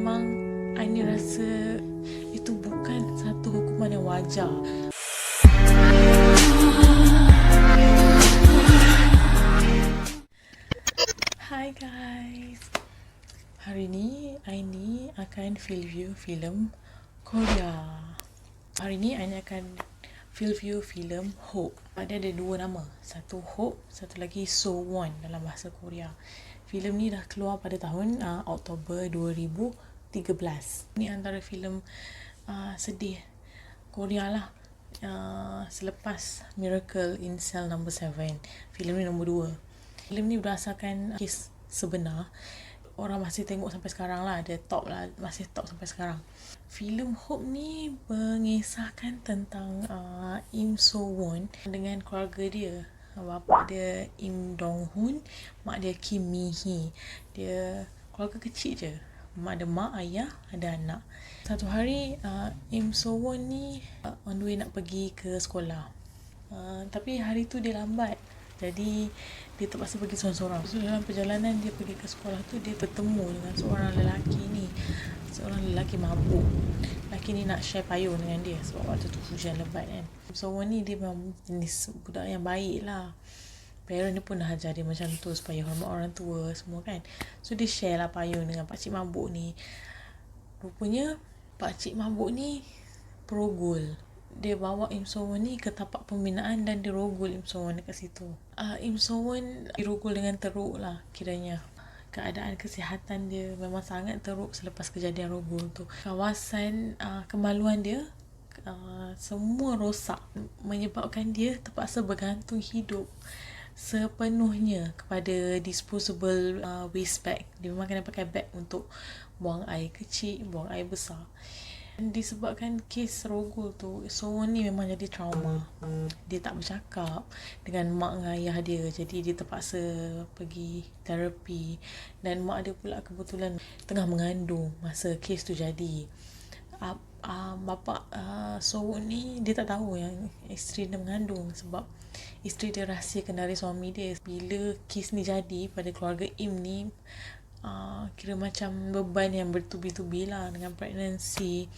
memang Aini rasa itu bukan satu hukuman yang wajar. Hai guys, hari ni Aini akan review filem Korea. Hari ni Aini akan review filem Hope. Dia ada dua nama, satu Hope, satu lagi So-won dalam bahasa Korea. Filem ni dah keluar pada tahun Oktober 2013. Ni antara filem sedih Korea lah, selepas Miracle in Cell No. 7. Filem ni nombor 2. Filem ni berdasarkan kes sebenar. Orang masih tengok sampai sekarang lah, dia top lah, masih top sampai sekarang. Filem Hope ni mengisahkan tentang Im So-won dengan keluarga dia. Bapa dia Im Dong-hun, mak dia Kim Mi-hee. Dia keluarga kecil je. Ada mak, ayah, ada anak. Satu hari Im So-won ni on the way nak pergi ke sekolah. Tapi hari tu dia lambat. Jadi dia terpaksa pergi seorang-seorang. So dalam perjalanan dia pergi ke sekolah tu, dia bertemu dengan seorang lelaki ni. Seorang lelaki mabuk. Lelaki ni nak share payung dengan dia sebab waktu tu hujan lebat kan. So ni dia memang jenis budak yang baik lah. Parent dia pun dah ajar dia macam tu supaya hormat orang tua semua kan. So dia share lah payung dengan pakcik mabuk ni. Rupanya pakcik mabuk ni perogol. Dia bawa Im So-won ni ke tapak pembinaan dan dia rogol Im So-won dekat situ. Im So-won dirogol dengan teruk lah kiranya. Keadaan kesihatan dia memang sangat teruk selepas kejadian rogol tu. Kawasan kemaluan dia semua rosak, menyebabkan dia terpaksa bergantung hidup sepenuhnya kepada disposable waste bag. Dia memang kena pakai bag untuk buang air kecil, buang air besar. Disebabkan kes rogol tu, So-won ni memang jadi trauma. Dia tak bercakap dengan mak dengan ayah dia. Jadi dia terpaksa pergi terapi. Dan mak dia pula kebetulan tengah mengandung masa kes tu jadi. Bapa So-won ni dia tak tahu yang isteri dia mengandung sebab isteri dia rahsiakan dari suami dia. Bila kes ni jadi pada keluarga Im ni, kira macam beban yang bertubi-tubi lah, dengan pregnancy,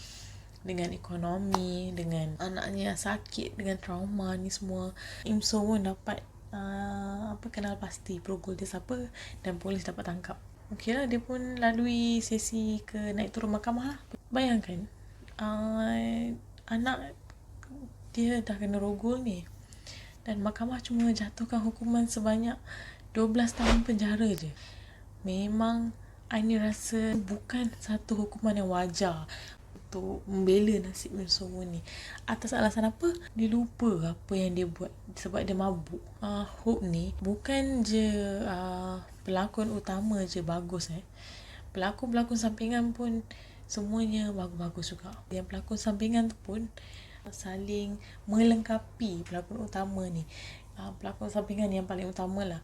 dengan ekonomi, dengan anaknya yang sakit, dengan trauma ni semua. Im So-won dapat kenal pasti perogol dia siapa dan polis dapat tangkap. Okey lah, dia pun lalui sesi ke naik turun mahkamah lah. Bayangkan anak dia dah kena rogol ni dan mahkamah cuma jatuhkan hukuman sebanyak 12 tahun penjara je. Memang Aini rasa bukan satu hukuman yang wajar untuk membela nasib Im So-won ni. Atas alasan apa? Dia lupa apa yang dia buat sebab dia mabuk. Hope ni bukan je pelakon utama je bagus. Pelakon-pelakon sampingan pun semuanya bagus-bagus juga. Yang pelakon sampingan tu pun saling melengkapi pelakon utama ni. Pelakon sampingan yang paling utama lah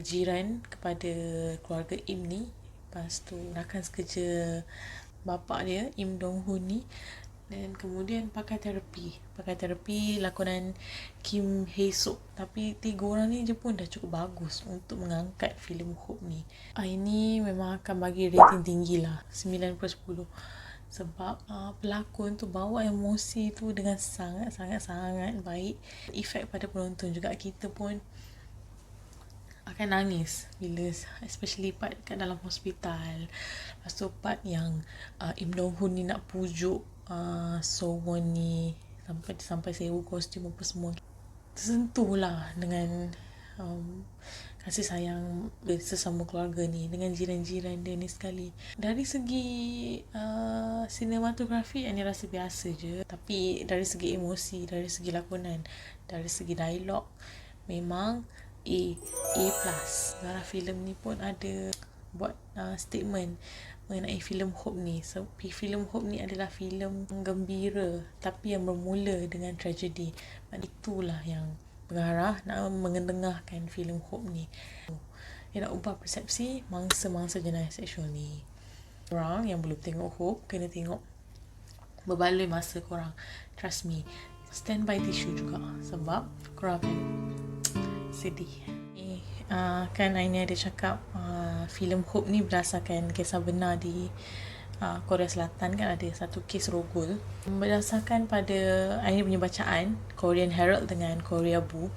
jiran kepada keluarga Im ni. Lepas tu rakan sekerja bapa dia Im Dong-hun ni. Dan kemudian pakai terapi lakonan Kim Hae-sok. Tapi 3 orang ni je pun dah cukup bagus untuk mengangkat filem Hope ni. Ini memang akan bagi rating tinggi lah, 9/10. Sebab pelakon tu bawa emosi tu dengan sangat baik. Efek pada penonton juga, kita pun akan nangis bila especially part kat dalam hospital. Lepas tu part yang Im Dong-hun ni nak pujuk So-won ni sampai sewa kostum apa semua. Tersentuh lah dengan kasih sayang sesama keluarga ni dengan jiran-jiran dia ni sekali. Dari segi sinematografi Aini rasa biasa je, tapi dari segi emosi, dari segi lakonan, dari segi dialog memang A+. Dalam filem ni pun ada buat statement mengenai filem Hope ni. So, filem Hope ni adalah filem gembira tapi yang bermula dengan tragedi. Itulah yang pengarah nak mengetengahkan filem Hope ni. Dia nak ubah persepsi mangsa-mangsa jenayah seksual ni. Korang yang belum tengok Hope kena tengok. Berbaloi masa korang. Trust me. Stand by tisu juga sebab korang akan sedih. Kan Aini ada cakap filem Hope ni berdasarkan kisah benar Korea Selatan kan ada satu kes rogol. Berdasarkan pada ini punya bacaan Korean Herald dengan Korea Bu,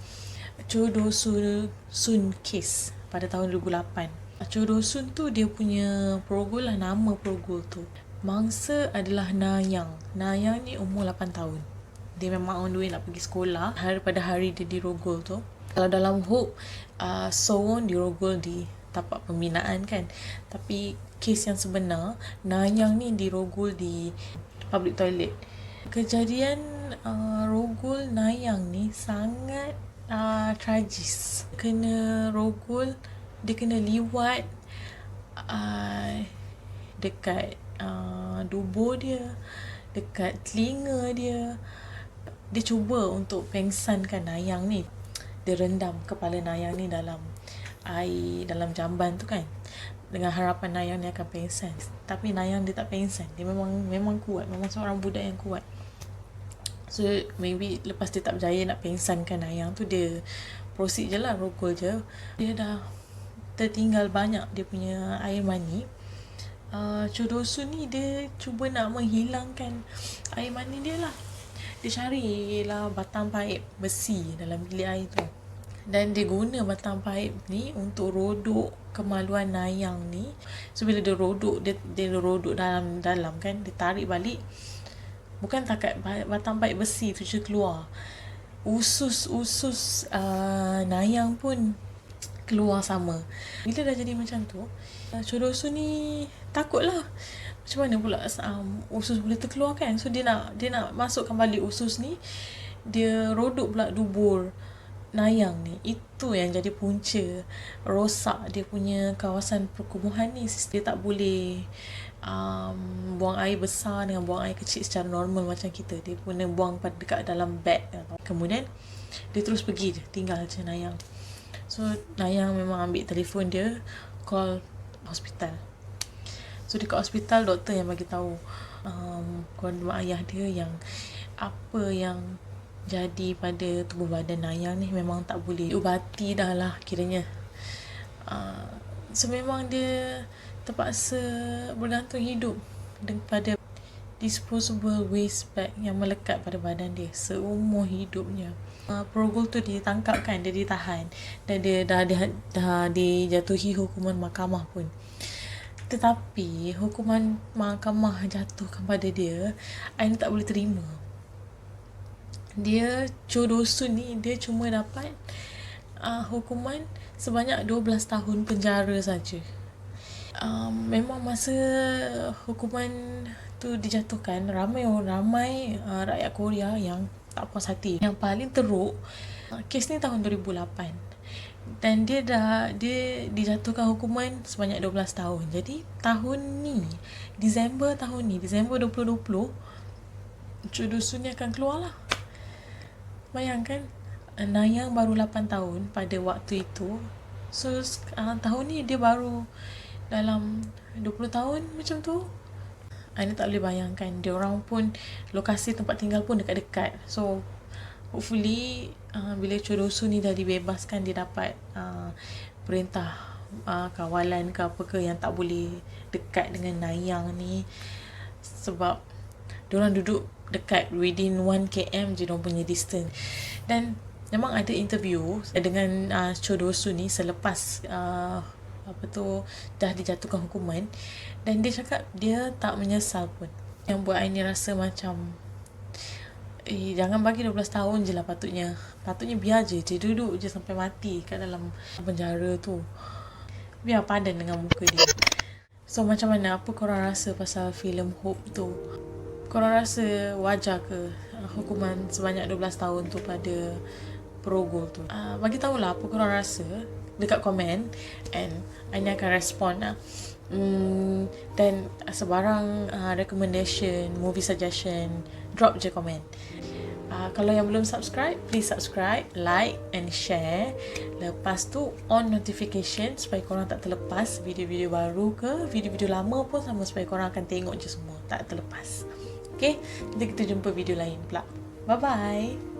Cho Do-sun case pada tahun 2008. Cho Do-sun tu dia punya perogol lah, nama perogol tu. Mangsa adalah Na-young. Na-young ni umur 8 tahun. Dia memang on the way nak pergi sekolah pada hari dia dirogol tu. Kalau dalam Hope, Sowon dirogol di tapak pembinaan kan. Tapi kes yang sebenar, Na-young ni dirogol di public toilet. Kejadian rogol Na-young ni sangat tragis. Kena rogol, dia kena liwat dekat dubur dia, dekat telinga dia. Dia cuba untuk pengsankan Na-young ni. Dia rendam kepala Na-young ni dalam air, dalam jamban tu kan, dengan harapan Na-young ni akan pengsan. Tapi Na-young dia tak pengsan. Dia memang kuat, memang seorang budak yang kuat. So maybe lepas dia tak berjaya nak pengsankan Na-young tu, dia proceed je lah, rogol je. Dia dah tertinggal banyak dia punya air mani. Cho Do-sun ni dia cuba nak menghilangkan air mani dia lah. Dia carilah batang paip besi dalam bilik air tu. Dan dia guna batang paip ni untuk rodok kemaluan Na-young ni. So bila dia rodok, dia rodok dalam kan, dia tarik balik. Bukan takat batang paip besi tu je keluar, usus Na-young pun keluar sama. Bila dah jadi macam tu, Cho Do-sun ni takut lah. Macam mana pula usus boleh terkeluar kan. So dia nak masukkan balik usus ni. Dia rodok pula dubur Na-young ni. Itu yang jadi punca rosak dia punya kawasan perkumuhan ni. Dia tak boleh buang air besar dengan buang air kecil secara normal macam kita. Dia kena buang dekat dalam beg. Kemudian dia terus pergi je, tinggal je Na-young. So Na-young memang ambil telefon dia, call hospital. So dekat hospital, doktor yang bagi tahu kepada ayah dia yang apa yang jadi pada tubuh badan Na-young ni memang tak boleh diubati dah lah kiranya. So memang dia terpaksa bergantung hidup pada disposable waste bag yang melekat pada badan dia seumur hidupnya. Perogol tu ditangkap kan, dia ditahan dan dia dah dijatuhi hukuman mahkamah pun. Tetapi hukuman mahkamah jatuhkan pada dia, Ain tak boleh terima. Dia, Cho Do-sun ni, dia cuma dapat hukuman sebanyak 12 tahun penjara saja. Memang masa hukuman tu dijatuhkan, ramai rakyat Korea yang tak puas hati. Yang paling teruk, kes ni tahun 2008. Dan dia dijatuhkan hukuman sebanyak 12 tahun. Jadi tahun ni, Disember 2020, Cho Do-sun ni akan keluar lah. Bayangkan, Na-young baru 8 tahun pada waktu itu. So tahun ni dia baru dalam 20 tahun macam tu. Ani tak boleh bayangkan. Dia orang pun, lokasi tempat tinggal pun dekat-dekat. So hopefully bila Cho Do-sun ni dah dibebaskan, dia dapat perintah kawalan ke apa ke yang tak boleh dekat dengan Na-young ni. Sebab diorang duduk dekat within 1 km je diorang punya distance. Dan memang ada interview dengan Cho Do-sun ni selepas dah dijatuhkan hukuman, dan dia cakap dia tak menyesal pun. Yang buat Aini rasa macam jangan bagi 12 tahun je lah patutnya biar je dia duduk je sampai mati kat dalam penjara tu. Biar padan dengan muka dia. So macam mana, apa korang rasa pasal filem Hope tu? Korang rasa wajar ke hukuman sebanyak 12 tahun tu pada perogol tu? Bagi tahulah apa korang rasa dekat komen, and Aini akan respon lah. Dan sebarang recommendation, movie suggestion, drop je komen. Kalau yang belum subscribe, please subscribe, like and share. Lepas tu on notification supaya korang tak terlepas video-video baru ke video-video lama pun sama, supaya korang akan tengok je semua, tak terlepas. Okay, nanti kita jumpa video lain pula. Bye bye.